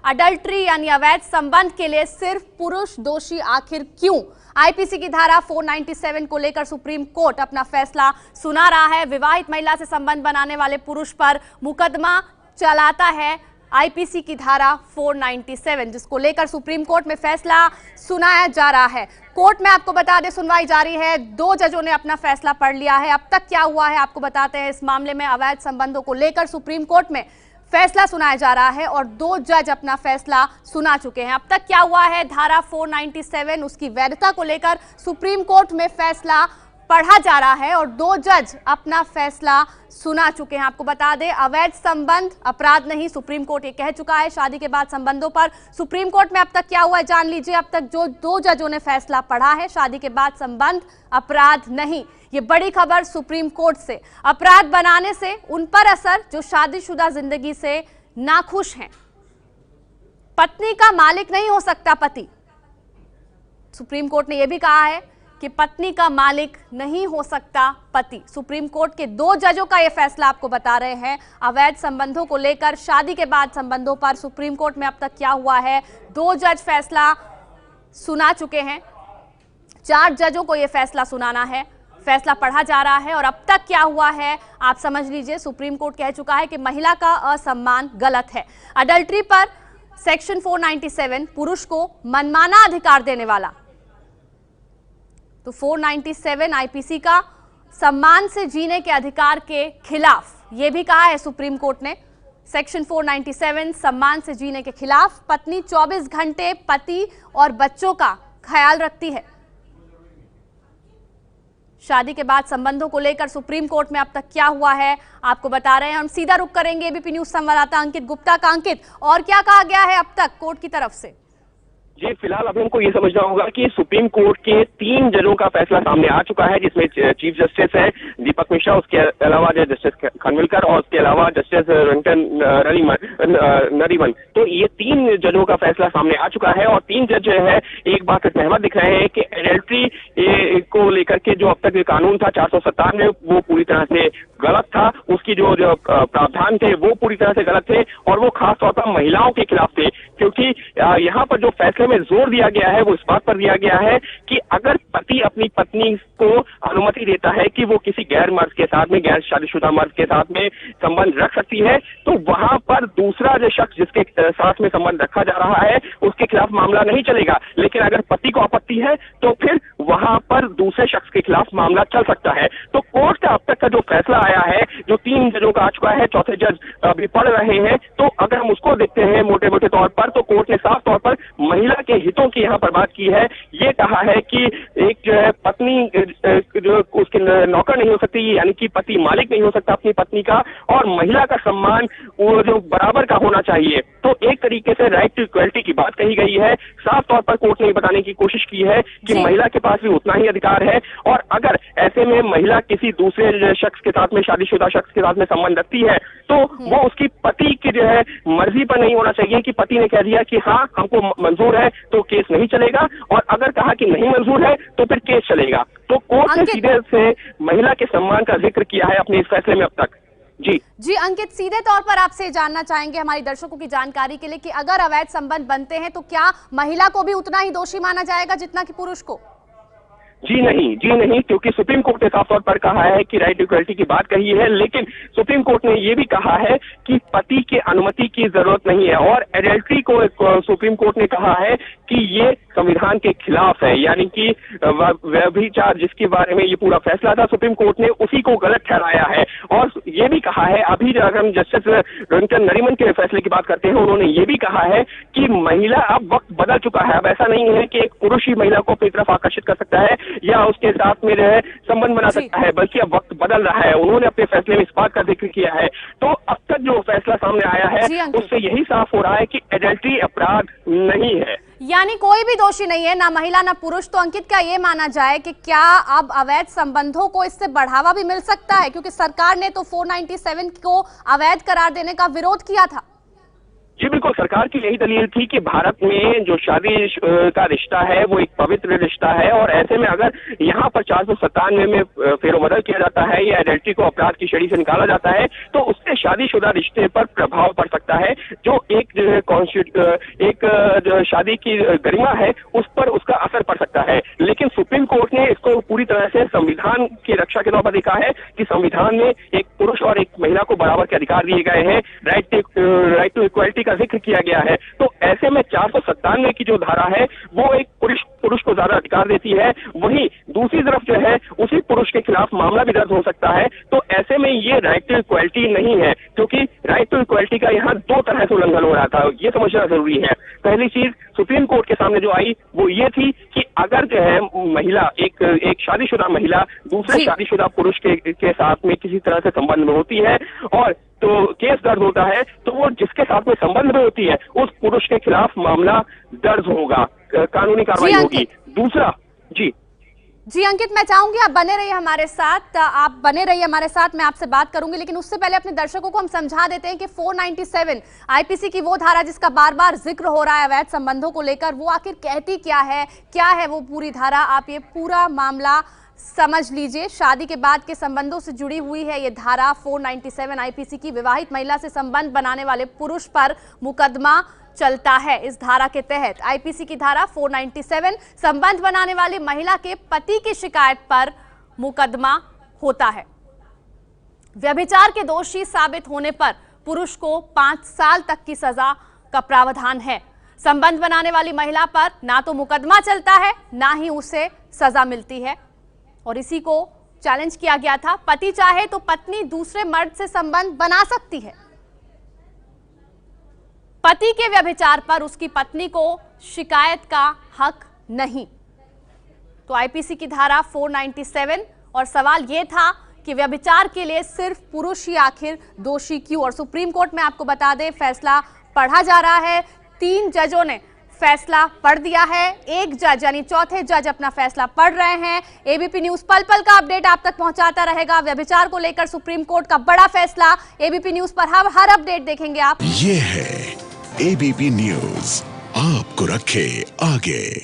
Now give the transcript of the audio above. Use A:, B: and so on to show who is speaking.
A: Adultery यानी अवैध संबंध के लिए सिर्फ पुरुष दोषी आखिर क्यों? आईपीसी की धारा 497 को लेकर सुप्रीम कोर्ट अपना फैसला सुना रहा है। विवाहित महिला से संबंध बनाने वाले पुरुष पर मुकदमा चलाता है आईपीसी की धारा 497, जिसको लेकर सुप्रीम कोर्ट में फैसला सुनाया जा रहा है। कोर्ट में आपको बता दें, सुनवाई जारी है। 2 जजों ने अपना फैसला पढ़ लिया है। अब तक क्या हुआ है आपको बताते हैं। इस मामले में अवैध संबंधों को लेकर सुप्रीम कोर्ट में फैसला सुनाया जा रहा है और 2 जज अपना फैसला सुना चुके हैं। अब तक क्या हुआ है, धारा 497 उसकी वैधता को लेकर सुप्रीम कोर्ट में फैसला पढ़ा जा रहा है और 2 जज अपना फैसला सुना चुके हैं। आपको बता दें, अवैध संबंध अपराध नहीं, सुप्रीम कोर्ट ये कह चुका है। शादी के बाद संबंधों पर सुप्रीम कोर्ट में अब तक क्या हुआ है जान लीजिए। अब तक जो 2 जजों ने फैसला पढ़ा है, शादी के बाद संबंध अपराध नहीं। ये बड़ी खबर सुप्रीम कोर्ट से। अपराध बनाने से उन पर असर जो शादीशुदा जिंदगी से नाखुश हैं। पत्नी का मालिक नहीं हो सकता पति। सुप्रीम कोर्ट ने यह भी कहा है कि पत्नी का मालिक नहीं हो सकता पति। सुप्रीम कोर्ट के 2 जजों का यह फैसला आपको बता रहे हैं। अवैध संबंधों को लेकर शादी के बाद संबंधों पर सुप्रीम कोर्ट में अब तक क्या हुआ है, 2 जज फैसला सुना चुके हैं। 4 जजों को यह फैसला सुनाना है। फैसला पढ़ा जा रहा है और अब तक क्या हुआ है आप समझ लीजिए। सुप्रीम कोर्ट कह चुका है कि महिला का असम्मान गलत है। अडल्ट्री पर सेक्शन 497 पुरुष को मनमाना अधिकार देने वाला, तो 497 आईपीसी का सम्मान से जीने के अधिकार के खिलाफ, यह भी कहा है सुप्रीम कोर्ट ने। सेक्शन 497 सम्मान से जीने के खिलाफ। पत्नी 24 घंटे पति और बच्चों का ख्याल रखती है। शादी के बाद संबंधों को लेकर सुप्रीम कोर्ट में अब तक क्या हुआ है आपको बता रहे हैं। हम सीधा रुख करेंगे एबीपी न्यूज संवाददाता अंकित गुप्ता का। अंकित, और क्या कहा गया है अब तक कोर्ट की तरफ से?
B: जी, फिलहाल अभी हमको ये समझना होगा कि सुप्रीम कोर्ट के 3 जजों का फैसला सामने आ चुका है, जिसमें चीफ जस्टिस है दीपक मिश्रा, उसके अलावा जस्टिस खनविलकर और उसके अलावा जस्टिस रंजन नरीमन। तो ये 3 जजों का फैसला सामने आ चुका है और 3 जज जो है एक बात पर सहमत दिख रहे हैं कि एडल्ट्री को लेकर के जो अब तक कानून था 497 वो पूरी तरह से गलत था। उसकी जो प्रावधान थे वो पूरी तरह से गलत थे और वो खास तौर पर महिलाओं के खिलाफ थे, क्योंकि यहाँ पर जो फैसले में जोर दिया गया है वो इस बात पर दिया गया है कि अगर पति अपनी पत्नी को अनुमति देता है कि वो किसी गैर मर्द के साथ में, गैर शादीशुदा मर्द के साथ में संबंध रख सकती है, तो वहां पर दूसरा जो शख्स जिसके साथ में संबंध रखा जा रहा है उसके खिलाफ मामला नहीं चलेगा। लेकिन अगर पति को आपत्ति है तो फिर वहां पर दूसरे शख्स के खिलाफ मामला चल सकता है। तो कोर्ट का अब तक का जो फैसला आया है, जो 3 जजों का आ चुका है, 4थे जज अभी पढ़ रहे हैं, तो अगर हम उसको देखते हैं मोटे मोटे तौर पर, तो कोर्ट ने साफ तौर पर महिला के हितों की यहाँ पर बात की है। ये कहा है कि एक जो है पत्नी जो उसके नौकर नहीं हो सकती, यानी कि पति मालिक नहीं हो सकता अपनी पत्नी का, और महिला का सम्मान वो जो बराबर का होना चाहिए। तो एक तरीके से राइट टू इक्वलिटी की बात कही गई है। साफ तौर पर कोर्ट ने बताने की कोशिश की है कि महिला के पास भी उतना ही अधिकार है, और अगर ऐसे में महिला किसी दूसरे शख्स के साथ में, शादीशुदा शख्स के साथ में संबंध रखती है, तो वो उसकी पति की जो है मर्जी पर नहीं होना चाहिए कि पति ने कह दिया कि हाँ हमको मंजूर है तो केस नहीं चलेगा, और अगर कहा कि नहीं मंजूर है तो फिर केस चलेगा। तो कोर्ट ने सीधे से महिला के सम्मान का जिक्र किया है अपने इस फैसले में अब तक। जी
A: अंकित, सीधे तौर पर आपसे जानना चाहेंगे हमारे दर्शकों की जानकारी के लिए कि अगर अवैध संबंध बनते हैं तो क्या महिला को भी उतना ही दोषी माना जाएगा जितना कि पुरुष को?
B: जी नहीं, क्योंकि सुप्रीम कोर्ट ने साफ तौर पर कहा है कि राइट इक्वलिटी की बात कही है, लेकिन सुप्रीम कोर्ट ने यह भी कहा है कि पति की अनुमति की जरूरत नहीं है, और एडल्ट्री को सुप्रीम कोर्ट ने कहा है कि ये संविधान के खिलाफ है, यानी कि व्यभिचार जिसके बारे में ये पूरा फैसला था, सुप्रीम कोर्ट ने उसी को गलत ठहराया है। और ये भी कहा है, अभी अगर हम जस्टिस रंजन नरीमन के फैसले की बात करते हैं, उन्होंने ये भी कहा है कि महिला अब वक्त बदल चुका है। अब ऐसा नहीं है कि एक पुरुष ही महिला को अपनी तरफ आकर्षित कर सकता है या उसके साथ में जो है संबंध बना सकता है, बल्कि अब वक्त बदल रहा है। उन्होंने अपने फैसले में इस बात का जिक्र किया है। तो अब तक जो फैसला सामने आया है उससे यही साफ हो रहा है कि एडल्ट्री अपराध नहीं है,
A: यानी कोई भी दोषी नहीं है, ना महिला ना पुरुष। तो अंकित, क्या ये माना जाए कि क्या अब अवैध संबंधों को इससे बढ़ावा भी मिल सकता है, क्योंकि सरकार ने तो 497 को अवैध करार देने का विरोध किया था?
B: जी बिल्कुल, सरकार की यही दलील थी कि भारत में जो शादी का रिश्ता है वो एक पवित्र रिश्ता है, और ऐसे में अगर यहाँ पर 497 में फेरबदल किया जाता है या आइडेंटिटी को अपराध की श्रेणी से निकाला जाता है तो उससे शादीशुदा रिश्ते पर प्रभाव पड़ सकता है, जो एक जो शादी की गरिमा है उस पर उसका असर पड़ सकता है। लेकिन सुप्रीम कोर्ट ने इसको पूरी तरह से संविधान की रक्षा के तौर पर देखा है कि संविधान में एक पुरुष और एक महिला को बराबर के अधिकार दिए गए हैं, राइट टू इक्वालिटी का जिक्र किया गया है। तो ऐसे में 497 की जो धारा है वो एक पुरुष को ज्यादा अधिकार देती है, वहीं दूसरी तरफ जो है उसी पुरुष के खिलाफ मामला भी दर्ज हो सकता है। तो ऐसे में ये राइट टू इक्वालिटी नहीं है, क्योंकि राइट टू इक्वालिटी का यहाँ दो तरह से उल्लंघन हो रहा था, ये समझना जरूरी है। पहली चीज सुप्रीम कोर्ट के सामने जो आई वो ये थी कि अगर जो है महिला एक शादीशुदा महिला दूसरे शादीशुदा पुरुष के साथ में किसी तरह से संबंध में होती है और तो केस दर्ज होता है, तो वो जिसके साथ में संबंध में होती है उस पुरुष के खिलाफ मामला दर्ज होगा, कानूनी कार्रवाई होगी। दूसरा जी
A: अंकित, मैं चाहूंगी आप बने रहिए हमारे साथ, मैं आपसे बात करूंगी, लेकिन उससे पहले अपने दर्शकों को हम समझा देते हैं कि 497 आईपीसी की वो धारा जिसका बार बार जिक्र हो रहा है अवैध संबंधों को लेकर, वो आखिर कहती क्या है वो पूरी धारा, आप ये पूरा मामला समझ लीजिए। शादी के बाद के संबंधों से जुड़ी हुई है ये धारा 497 आईपीसी की। विवाहित महिला से संबंध बनाने वाले पुरुष पर मुकदमा चलता है। इस धारा के तहत आईपीसी की धारा 497 संबंध बनाने वाली महिला के पति की शिकायत पर मुकदमा होता है। व्यभिचार के दोषी साबित होने पर पुरुष को 5 साल तक की सजा का प्रावधान है। संबंध बनाने वाली महिला पर ना तो मुकदमा चलता है ना ही उसे सजा मिलती है, और इसी को चैलेंज किया गया था। पति चाहे तो पत्नी दूसरे मर्द से संबंध बना सकती है। पति के व्यभिचार पर उसकी पत्नी को शिकायत का हक नहीं। तो आईपीसी की धारा 497, और सवाल यह था कि व्यभिचार के लिए सिर्फ पुरुष ही आखिर दोषी क्यों। और सुप्रीम कोर्ट में आपको बता दें फैसला पढ़ा जा रहा है, 3 जजों ने फैसला पढ़ दिया है। एक जज यानी चौथे जज अपना फैसला पढ़ रहे हैं। एबीपी न्यूज पल पल का अपडेट आप तक पहुंचाता रहेगा। व्यभिचार को लेकर सुप्रीम कोर्ट का बड़ा फैसला, एबीपी न्यूज पर हर अपडेट देखेंगे आप।
C: ये है एबीपी न्यूज, आपको रखे आगे।